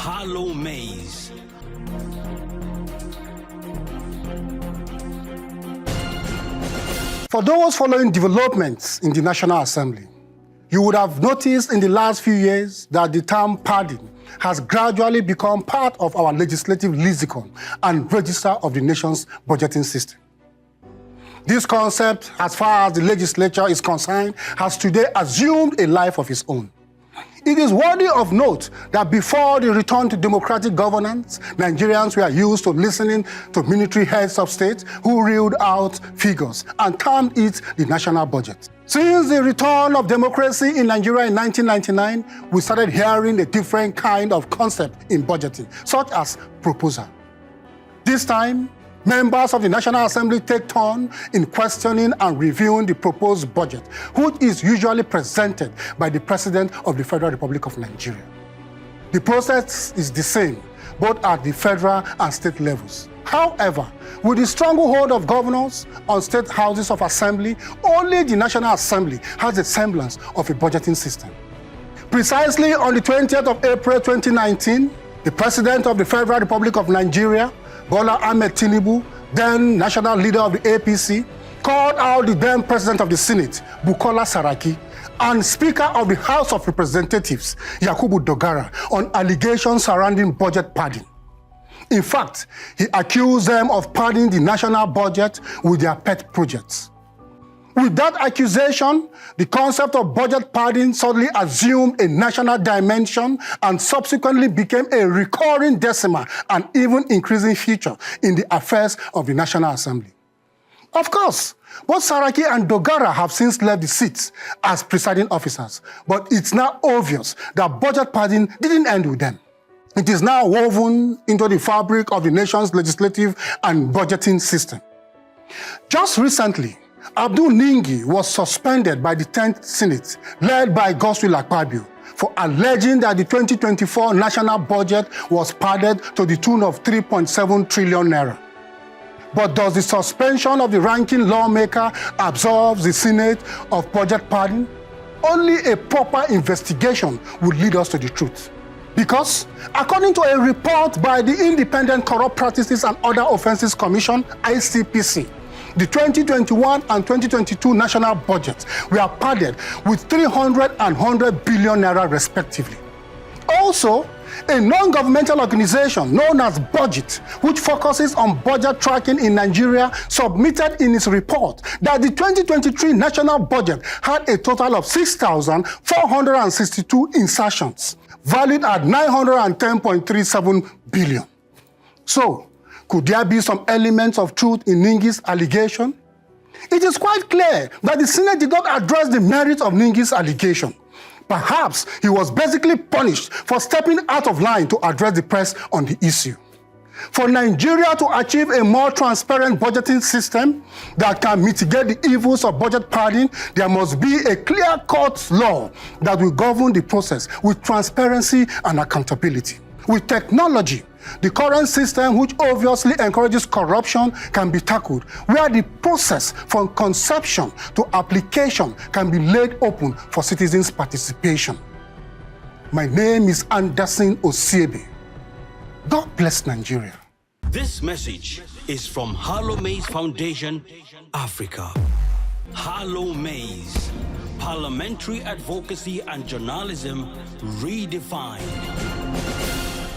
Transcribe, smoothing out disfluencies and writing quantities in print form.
HallowMace. For those following developments in the National Assembly, you would have noticed in the last few years that the term pardon has gradually become part of our legislative lexicon and register of the nation's budgeting system. This concept, as far as the legislature is concerned, has today assumed a life of its own. It is worthy of note that before the return to democratic governance, Nigerians were used to listening to military heads of state who reeled out figures and termed it the national budget. Since the return of democracy in Nigeria in 1999, we started hearing a different kind of concept in budgeting, such as proposal. This time, members of the National Assembly take turn in questioning and reviewing the proposed budget, which is usually presented by the President of the Federal Republic of Nigeria. The process is the same, both at the federal and state levels. However, with the stronghold of governors on state houses of assembly, only the National Assembly has a semblance of a budgeting system. Precisely on the 20th of April 2019, the President of the Federal Republic of Nigeria, Bola Ahmed Tinubu, then national leader of the APC, called out the then President of the Senate, Bukola Saraki, and Speaker of the House of Representatives, Yakubu Dogara, on allegations surrounding budget padding. In fact, he accused them of padding the national budget with their pet projects. With that accusation, the concept of budget padding suddenly assumed a national dimension and subsequently became a recurring decimal and even increasing feature in the affairs of the National Assembly. Of course, both Saraki and Dogara have since left the seats as presiding officers, but it's now obvious that budget padding didn't end with them. It is now woven into the fabric of the nation's legislative and budgeting system. Just recently, Abdul Ningi was suspended by the 10th Senate, led by Godswill Akpabio, for alleging that the 2024 national budget was padded to the tune of 3.7 trillion naira. But does the suspension of the ranking lawmaker absolve the Senate of budget padding? Only a proper investigation would lead us to the truth. Because, according to a report by the Independent Corrupt Practices and Other Offences Commission, ICPC, the 2021 and 2022 national budgets were padded with 300 and 100 billion naira respectively. Also, a non-governmental organization known as Budget, which focuses on budget tracking in Nigeria, submitted in its report that the 2023 national budget had a total of 6,462 insertions, valued at 910.37 billion. So, could there be some elements of truth in Ningi's allegation? It is quite clear that the Senate did not address the merits of Ningi's allegation. Perhaps he was basically punished for stepping out of line to address the press on the issue. For Nigeria to achieve a more transparent budgeting system that can mitigate the evils of budget padding, there must be a clear-cut law that will govern the process with transparency and accountability. With technology, the current system, which obviously encourages corruption, can be tackled, where the process from conception to application can be laid open for citizens' participation. My name is Anderson Osiebe. God bless Nigeria. This message is from HallowMace Foundation, Africa. HallowMace, parliamentary advocacy and journalism redefined.